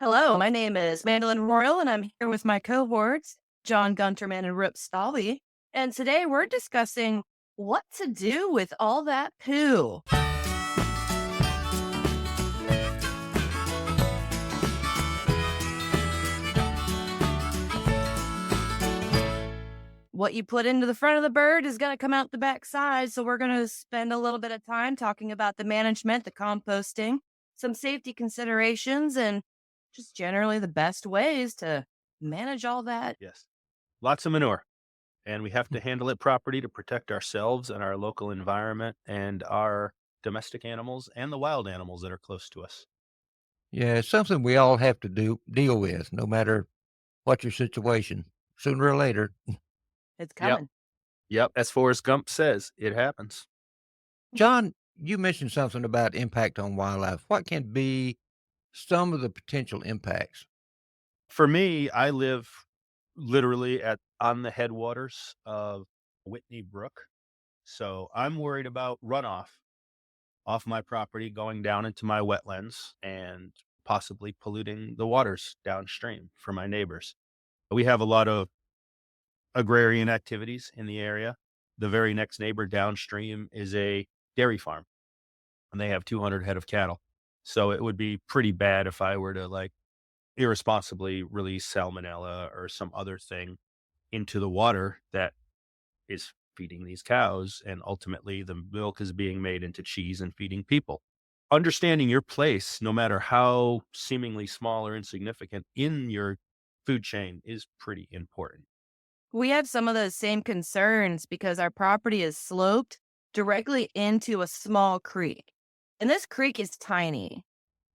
Hello, my name is Mandelyn Royal, and I'm here with my cohorts, John Gunterman and Rip Stalvey. And today we're discussing what to do with all that poo. What you put into the front of the bird is going to come out the back side. So we're going to spend a little bit of time talking about the management, the composting, some safety considerations, and just generally the best ways to manage all that. Yes. Lots of manure, and we have to handle it properly to protect ourselves and our local environment and our domestic animals and the wild animals that are close to us. Yeah, it's something we all have to deal with, no matter what your situation. Sooner or later. It's Yep. coming. Yep. As Forrest Gump says, it happens. John, you mentioned something about impact on wildlife. What can be some of the potential impacts? For me, I live literally on the headwaters of Whitney Brook. So I'm worried about runoff off my property going down into my wetlands and possibly polluting the waters downstream for my neighbors. We have a lot of agrarian activities in the area. The very next neighbor downstream is a dairy farm, and they have 200 head of cattle. So it would be pretty bad if I were to irresponsibly release salmonella or some other thing into the water that is feeding these cows. And ultimately, the milk is being made into cheese and feeding people. Understanding your place, no matter how seemingly small or insignificant in your food chain, is pretty important. We have some of those same concerns because our property is sloped directly into a small creek. And this creek is tiny.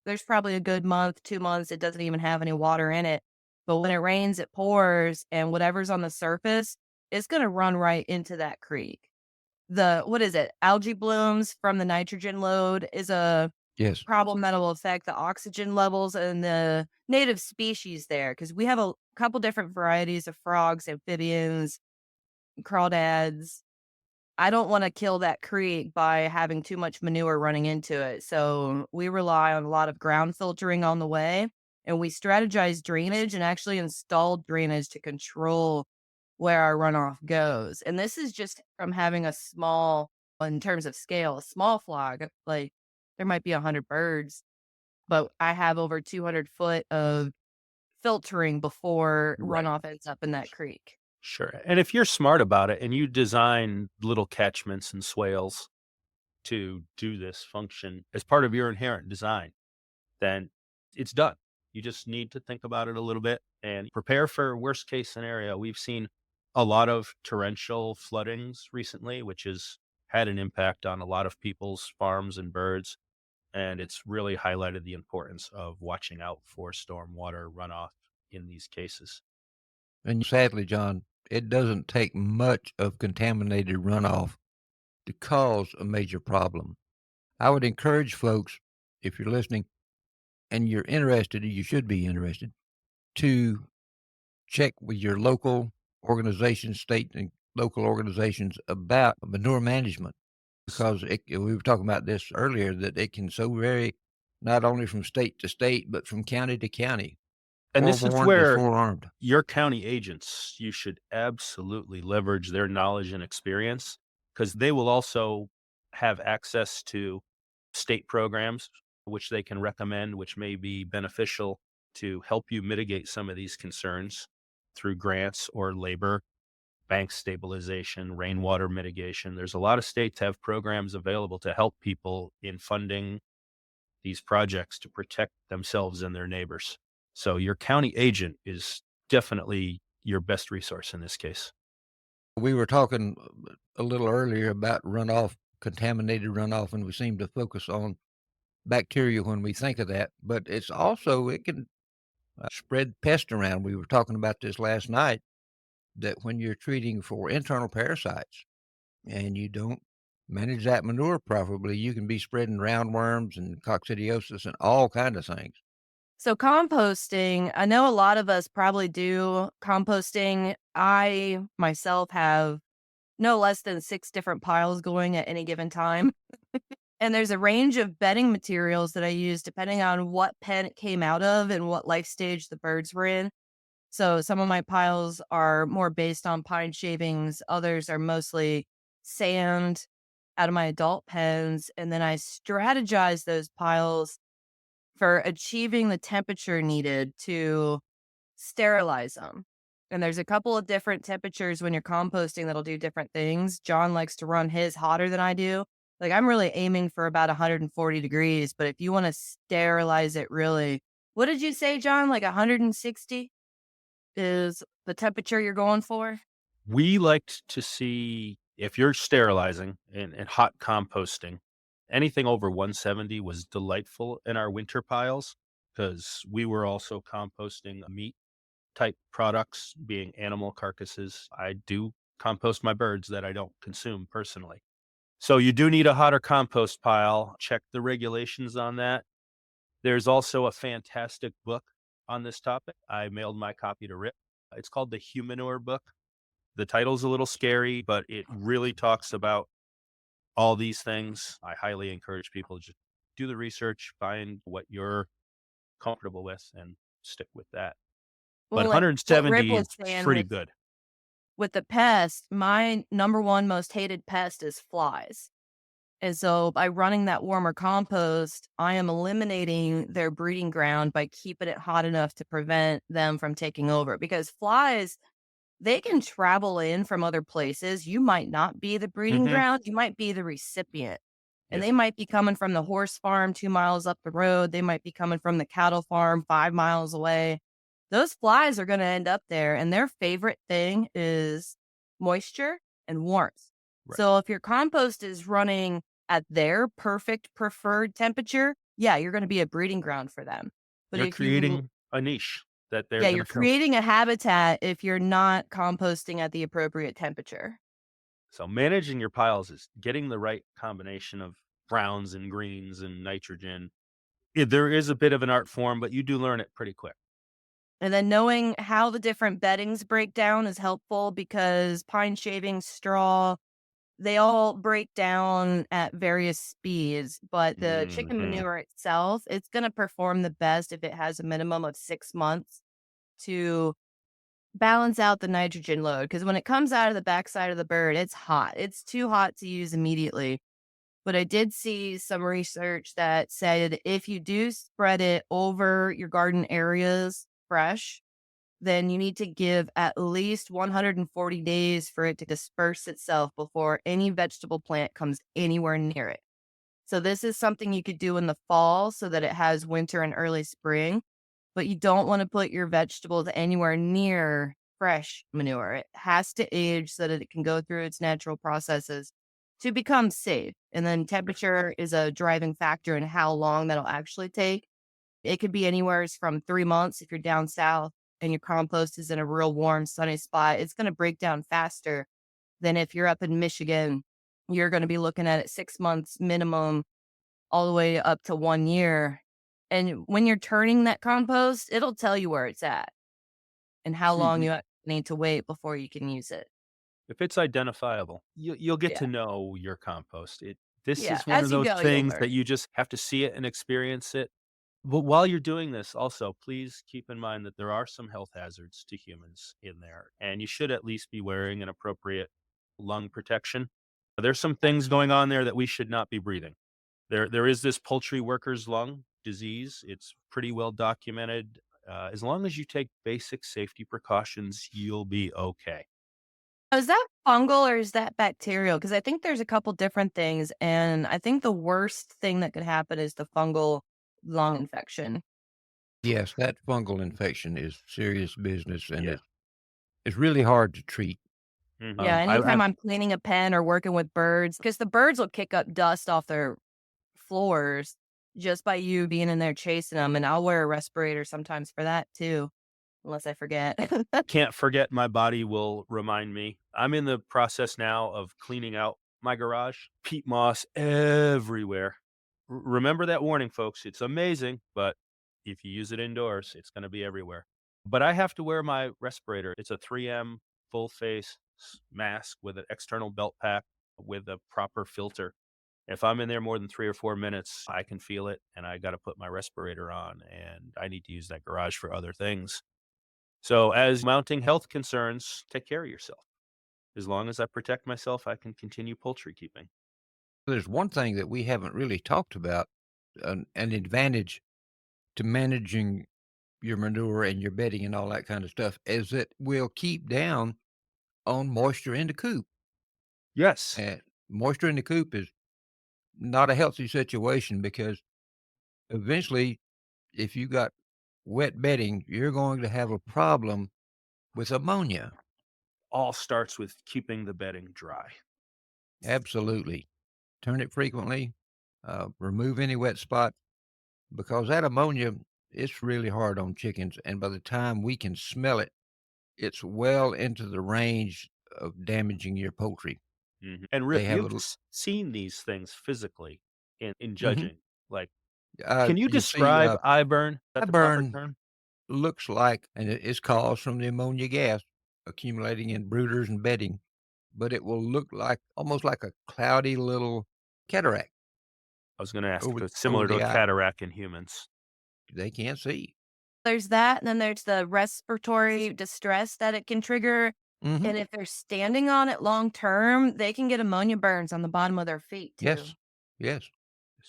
There's probably a good month, 2 months, it doesn't even have any water in it. But when it rains, it pours, and whatever's on the surface is going to run right into that creek. What is it? Algae blooms from the nitrogen load is a Yes. problem that will affect the oxygen levels and the native species there because we have a couple different varieties of frogs, amphibians, crawdads. I don't want to kill that creek by having too much manure running into it. So we rely on a lot of ground filtering on the way, and we strategize drainage and actually install drainage to control where our runoff goes. And this is just from having a small, in terms of scale, a small flock. Like there might be 100 birds, but I have over 200 foot of filtering before Right. runoff ends up in that creek. Sure. And if you're smart about it and you design little catchments and swales to do this function as part of your inherent design, then it's done. You just need to think about it a little bit and prepare for worst case scenario. We've seen a lot of torrential floodings recently, which has had an impact on a lot of people's farms and birds. And it's really highlighted the importance of watching out for stormwater runoff in these cases. And sadly, John, it doesn't take much of contaminated runoff to cause a major problem. I would encourage folks, if you're listening and you're interested, you should be interested, to check with your local organizations, state and local organizations about manure management. Because we were talking about this earlier, that it can so vary not only from state to state, but from county to county. And this is Forewarned is where forearmed. your county agents, you should absolutely leverage their knowledge and experience because they will also have access to state programs, which they can recommend, which may be beneficial to help you mitigate some of these concerns through grants or labor, bank stabilization, rainwater mitigation. There's a lot of states have programs available to help people in funding these projects to protect themselves and their neighbors. So your county agent is definitely your best resource in this case. We were talking a little earlier about runoff, contaminated runoff, and we seem to focus on bacteria when we think of that, but it's also, it can spread pest around. We were talking about this last night, that when you're treating for internal parasites and you don't manage that manure properly, you can be spreading roundworms and coccidiosis and all kind of things. So composting, I know a lot of us probably do composting. I myself have no less than 6 different piles going at any given time. And there's a range of bedding materials that I use depending on what pen it came out of and what life stage the birds were in. So some of my piles are more based on pine shavings, others are mostly sand out of my adult pens. And then I strategize those piles for achieving the temperature needed to sterilize them. And there's a couple of different temperatures when you're composting that'll do different things. John likes to run his hotter than I do. Like I'm really aiming for about 140 degrees, but if you want to sterilize it really, what did you say, John? Like 160 is the temperature you're going for? We liked to see, if you're sterilizing and hot composting, anything over 170 was delightful in our winter piles because we were also composting meat type products, being animal carcasses. I do compost my birds that I don't consume personally. So you do need a hotter compost pile. Check the regulations on that. There's also a fantastic book on this topic. I mailed my copy to Rip. It's called the Humanure book. The title's a little scary, but it really talks about all these things. I highly encourage people to just do the research, find what you're comfortable with, and stick with that. But Well, like what Rip 170 was is saying pretty good. with the pest, my number one most hated pest is flies. And so by running that warmer compost, I am eliminating their breeding ground by keeping it hot enough to prevent them from taking over. Because flies, they can travel in from other places. You might not be the breeding Hmm. ground, you might be the recipient. And Yeah. they might be coming from the horse farm 2 miles up the road. They might be coming from the cattle farm 5 miles away. Those flies are going to end up there. And their favorite thing is moisture and warmth. Right. So if your compost is running at their perfect preferred temperature, yeah, you're going to be a breeding ground for them. But You're if you creating a niche that they're yeah, going you're to fill. creating a habitat if you're not composting at the appropriate temperature. So managing your piles is getting the right combination of browns and greens and nitrogen. There is a bit of an art form, but you do learn it pretty quick. And then knowing how the different beddings break down is helpful because pine shavings, straw, they all break down at various speeds. But the chicken Hmm. manure itself, it's going to perform the best if it has a minimum of 6 months to balance out the nitrogen load. Because when it comes out of the backside of the bird, it's hot. It's too hot to use immediately. But I did see some research that said if you do spread it over your garden areas fresh, then you need to give at least 140 days for it to disperse itself before any vegetable plant comes anywhere near it. So this is something you could do in the fall so that it has winter and early spring, but you don't want to put your vegetables anywhere near fresh manure. It has to age so that it can go through its natural processes to become safe. And then temperature is a driving factor in how long that'll actually take. It could be anywhere from 3 months if you're down south and your compost is in a real warm, sunny spot. It's going to break down faster than if you're up in Michigan. You're going to be looking at it 6 months minimum, all the way up to 1 year. And when you're turning that compost, it'll tell you where it's at and how long Mhm. you need to wait before you can use it. If it's identifiable, you'll get Yeah. to know your compost. This Yeah. is one of As you those go, you'll things that learn. you just have to see it and experience it. But while you're doing this, also, please keep in mind that there are some health hazards to humans in there, and you should at least be wearing an appropriate lung protection. There's some things going on there that we should not be breathing. There is this poultry worker's lung disease. It's pretty well documented. As long as you take basic safety precautions, you'll be okay. Is that fungal or is that bacterial? Because I think there's a couple different things. And I think the worst thing that could happen is the fungal lung infection. Yes, that fungal infection is serious business, and Yeah. it's really hard to treat. Hmm. Yeah. I Anytime I'm cleaning a pen or working with birds, because the birds will kick up dust off their floors just by you being in there chasing them. And I'll wear a respirator sometimes for that too, unless I forget. can't forget, my body will remind me. I'm in the process now of cleaning out my garage. Peat moss everywhere. Remember that warning, folks. It's amazing, but if you use it indoors, it's going to be everywhere. But I have to wear my respirator. It's a 3M full face mask with an external belt pack with a proper filter. If I'm in there more than 3 or 4 minutes, I can feel it, and I gotta put my respirator on, and I need to use that garage for other things. So, as mounting health concerns, take care of yourself. As long as I protect myself, I can continue poultry keeping. There's one thing that we haven't really talked about, an advantage to managing your manure and your bedding and all that kind of stuff is it will keep down on moisture in the coop. Yes. And moisture in the coop is not a healthy situation because eventually, if you got wet bedding, you're going to have a problem with ammonia. All starts with keeping the bedding dry. Absolutely. Turn it frequently, remove any wet spot because that ammonia, it's really hard on chickens. And by the time we can smell it, it's well into the range of damaging your poultry. And They Rip, have you've seen these things physically in Mhm. judging. Like, can you You see, describe eye burn? Is that the proper burn term? looks like, and it's caused from the ammonia gas accumulating in brooders and bedding, but it will look like almost like a cloudy little cataract I was gonna ask if over it's over similar to the a eye. cataract in humans. They can't see. There's that, and then there's the respiratory distress that it can trigger. Mhm. And if they're standing on it long term, they can get ammonia burns on the bottom of their feet too. Yes. Yes.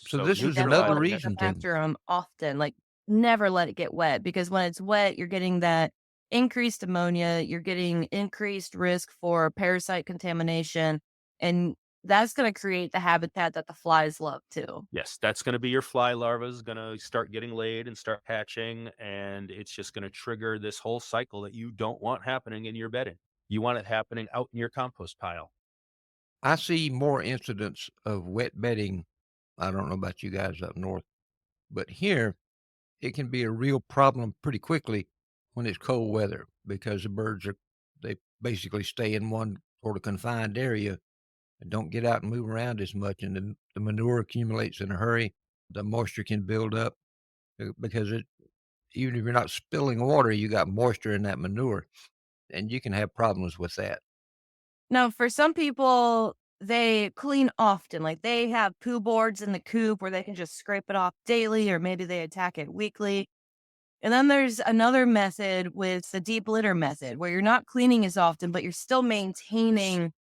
So So this You is definitely another want to neutralizing pick it. up reason to after them often. Like, never let it get wet because when it's wet, you're getting that increased ammonia. You're getting increased risk for parasite contamination, and that's going to create the habitat that the flies love too. Yes, that's gonna be your fly larva's gonna start getting laid and start hatching, and it's just gonna trigger this whole cycle that you don't want happening in your bedding. You want it happening out in your compost pile. I see more incidents of wet bedding. I don't know about you guys up north, but here it can be a real problem pretty quickly when it's cold weather because the birds they basically stay in one sort of confined area and don't get out and move around as much, and the manure accumulates in a hurry. The moisture can build up because it even if you're not spilling water, you got moisture in that manure, and you can have problems with that. Now, for some people, they clean often. Like, they have poo boards in the coop where they can just scrape it off daily, or maybe they attack it weekly. And then there's another method with the deep litter method where you're not cleaning as often, but you're still maintaining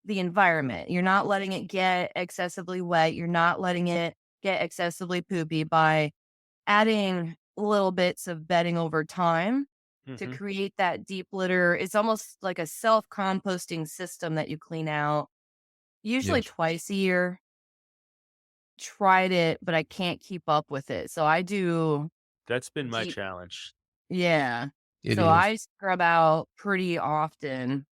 the environment. You're not letting it get excessively wet. You're not letting it get excessively poopy by adding little bits of bedding over time to Mhm. create that deep litter. It's almost like a self composting system that you clean out usually Yes, twice a year. Tried it, but I can't keep up with it. So I do That's been my deep, challenge. yeah. it So is. I scrub out pretty often,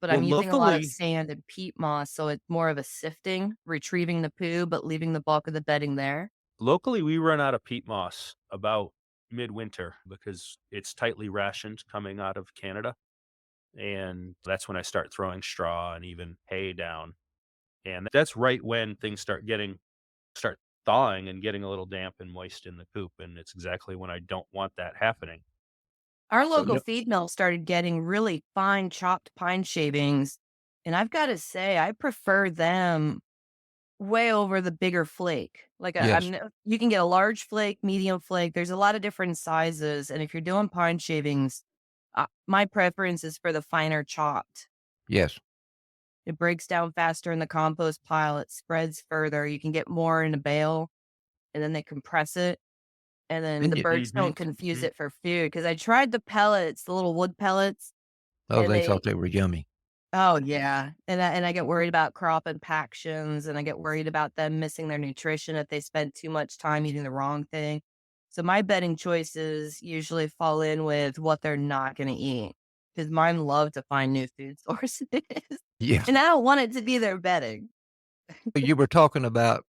but Well, I'm using a lot of locally sand and peat moss. So it's more of a sifting, retrieving the poo, but leaving the bulk of the bedding there. locally, we run out of peat moss about midwinter because it's tightly rationed coming out of Canada, and that's when I start throwing straw and even hay down, and that's right when things start thawing and getting a little damp and moist in the coop, and it's exactly when I don't want that happening. Our So, local feed mill started getting really fine chopped pine shavings. And I've got to say, I prefer them way over the bigger flake. Like, Yes, you can get a large flake, medium flake. There's a lot of different sizes. And if you're doing pine shavings, my preference is for the finer chopped. yes. It breaks down faster in the compost pile. It spreads further. You can get more in a bale and then they compress it. And then And the you birds mhm, don't confuse mhm. it for food. Cause I tried the pellets, the little wood pellets, oh, and they thought they were yummy. oh, yeah. And I get worried about crop impactions, and I get worried about them missing their nutrition if they spend too much time eating the wrong thing. So my bedding choices usually fall in with what they're not gonna eat, because mine love to find new food sources, Yes. and I don't want it to be their bedding. You were talking about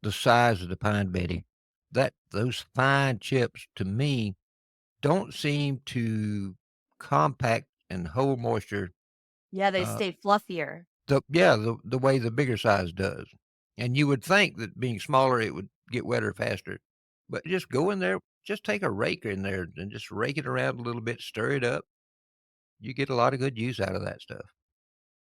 the size of the pine bedding. That those fine chips to me don't seem to compact and hold moisture, Yeah, they uh, stay fluffier. the way the bigger size does. And you would think that being smaller, it would get wetter faster. But just go in there, just take a rake in there and just rake it around a little bit, stir it up. You get a lot of good use out of that stuff.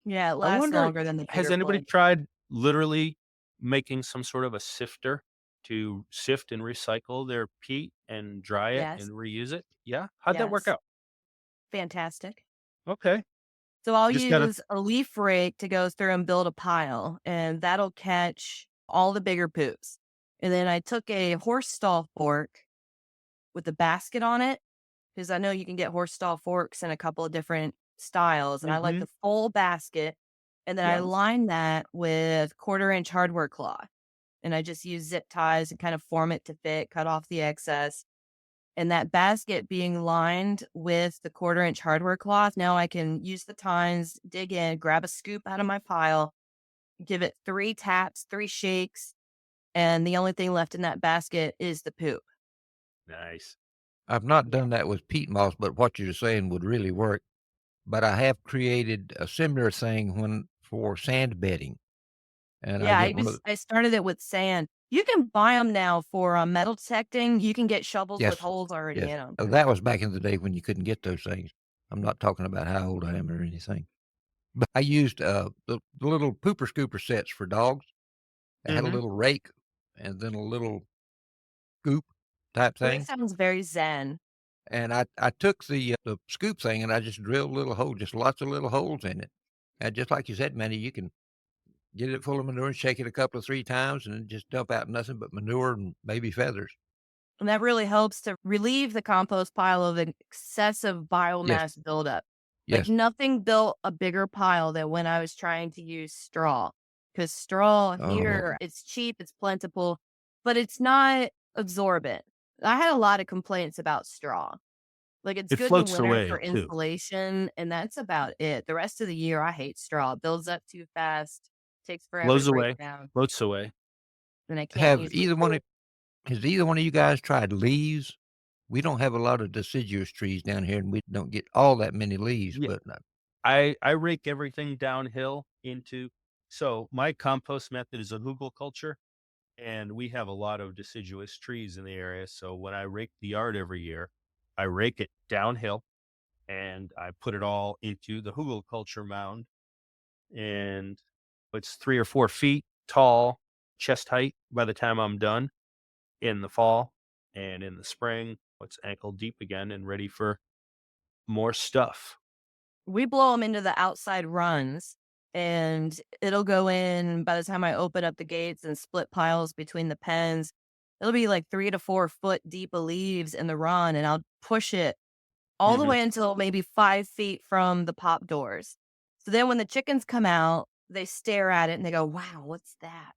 Yeah, it I lasts wonder, longer than the has bigger anybody flake. tried literally making some sort of a sifter to sift and recycle their peat and dry it Yes. and reuse it? Yeah? How'd that work Yes. out? Fantastic. Okay. So I'll Just gotta use a leaf rake to go through and build a pile, and that'll catch all the bigger poops. And then I took a horse stall fork with a basket on it, because I know you can get horse stall forks in a couple of different styles, and I like Mhm. the full basket. And then I Yes. line that with 1/4 inch hardware cloth, and I just use zip ties and kind of form it to fit, cut off the excess. And that basket being lined with the 1/4 inch hardware cloth, now I can use the tines, dig in, grab a scoop out of my pile, give it 3 taps, 3 shakes, and the only thing left in that basket is the poop. Nice. I've not done that with peat moss, but what you're saying would really work. But I have created a similar thing when for sand bedding, and I Yeah, get one of the I started it with sand. You can buy them now for, metal detecting. You can get shovels with yes, holes already yes. in them. Oh, that was back in the day when you couldn't get those things. I'm not talking about how old I am or anything. But I used, the little pooper scooper sets for dogs. It had a Mhm. little rake and then a little scoop type Well, that thing, sounds very zen. and I took the scoop thing and I just drilled little holes, just lots of little holes in it. And just like you said, Manny, you can get it full of manure and shake it a couple of 3 times and then just dump out nothing but manure and maybe feathers. And that really helps to relieve the compost pile of excessive Yes, biomass buildup. Like yes. nothing built a bigger pile than when I was trying to use straw. Because straw Oh, here, it's cheap, it's plentiful, but it's not absorbent. I had a lot of complaints about straw. Like it's It good in the floats winter away for too. insulation, and that's about it. The rest of the year, I hate straw. It builds up too fast, takes forever to Blows break away, down, floats away. and I can't have use it. either one of has either one of you guys tried leaves? We don't have a lot of deciduous trees down here, and we don't get all that many leaves, Yeah. but, I rake everything downhill into so my compost method is a hugelkultur, and we have a lot of deciduous trees in the area. So when I rake the yard every year, I rake it downhill and I put it all into the hugelkultur mound. And it's 3 or 4 feet tall, chest height by the time I'm done in the fall. And in the spring, it's ankle deep again and ready for more stuff. We blow them into the outside runs, and it'll go in by the time I open up the gates and split piles between the pens. It'll be like 3 to 4 foot deep of leaves in the run, and I'll push it all the Mhm. way until maybe 5 feet from the pop doors. So then when the chickens come out, they stare at it and they go, "Wow, what's that?"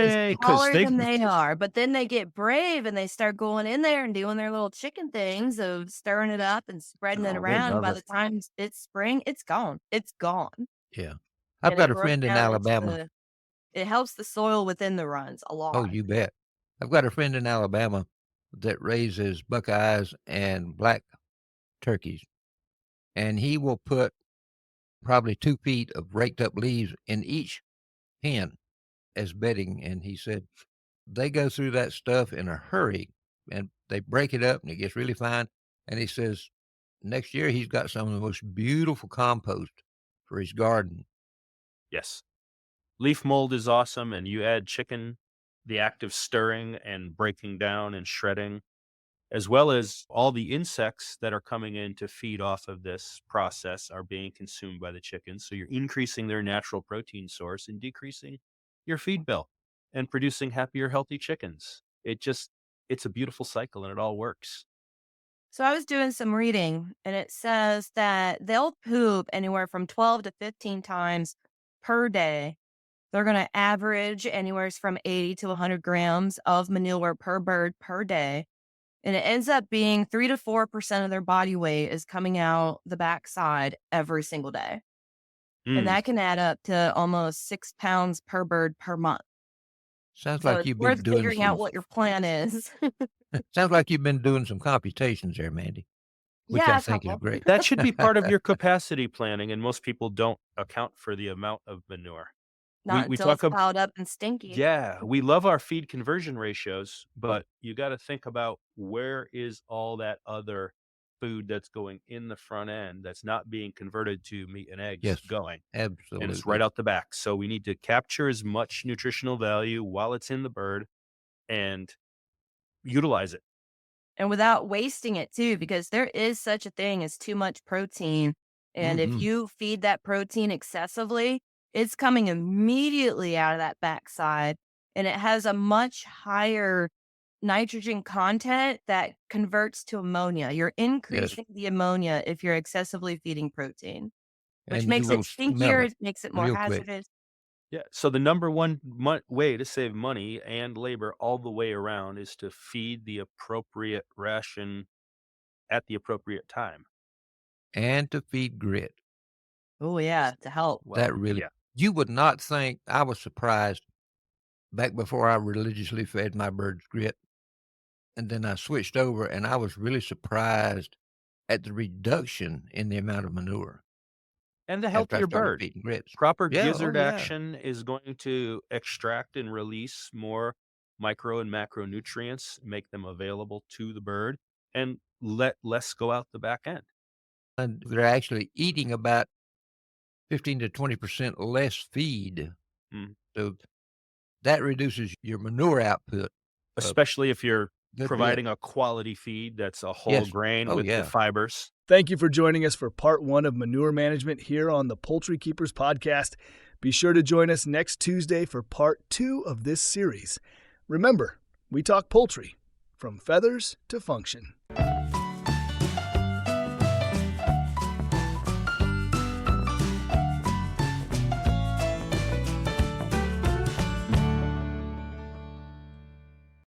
It's Buffet, because taller they than they are, but then they get brave and they start going in there and doing their little chicken things of stirring it up and spreading it oh, they around. love By it. the time it's spring, it's gone. It's gone. Yeah. I've And it got a broke friend in down into Alabama. it helps the soil within the runs a Oh, lot. you bet. I've got a friend in Alabama that raises buckeyes and black turkeys, and he will put probably 2 feet of raked up leaves in each pen as bedding, and he said they go through that stuff in a hurry, and they break it up, and it gets really fine, and he says next year he's got some of the most beautiful compost for his garden. Yes. Leaf mold is awesome, and you add chicken, the act of stirring and breaking down and shredding, as well as all the insects that are coming in to feed off of this process are being consumed by the chickens. So you're increasing their natural protein source and decreasing your feed bill and producing happier, healthy chickens. It's a beautiful cycle and it all works. So I was doing some reading and it says that they'll poop anywhere from 12 to 15 times per day. They're going to average anywhere from 80 to 100 grams of manure per bird per day. And it ends up being 3 to 4% of their body weight is coming out the backside every single day. And Mm. that can add up to almost 6 pounds per bird per month. Sounds So like it's you've been worth doing figuring out some what your plan is. sounds like you've been doing some computations there, Mandy, which I Yeah, a think is couple. great. That should be part of your capacity planning, and most people don't account for the amount of manure. Not We until talk it's piled up and stinky. Yeah, we love our feed conversion ratios, but you got to think about where is all that other food that's going in the front end that's not being converted to meat and eggs Yes, going. absolutely. And it's right out the back. So we need to capture as much nutritional value while it's in the bird and utilize it. And without wasting it too, because there is such a thing as too much protein. And if you feed that protein excessively, it's coming immediately out of that backside. And it has a much higher nitrogen content that converts to ammonia. You're increasing the ammonia if you're excessively feeding protein, which And makes you it will smell stinkier, it it makes it more real quick. hazardous. Yeah. So the number one way to save money and labor all the way around is to feed the appropriate ration at the appropriate time. And to feed grit. Oh, yeah, to help. Well, That really, yeah. you would not think, I was surprised back before I religiously fed my birds grit. And then I switched over and I was really surprised at the reduction in the amount of manure And the after I healthier started bird. feeding grits. Proper Yeah, gizzard oh, yeah. action is going to extract and release more micro and macronutrients, make them available to the bird, and let less go out the back end. And they're actually eating about 15 to 20% less feed. Mm. So that reduces your manure output. Especially if you're Good providing a quality feed that's a whole Yes. grain Oh, with yeah. the fibers. Thank you for joining us for part 1 of Manure Management here on the Poultry Keepers Podcast. Be sure to join us next Tuesday for part 2 of this series. Remember, we talk poultry, from feathers to function.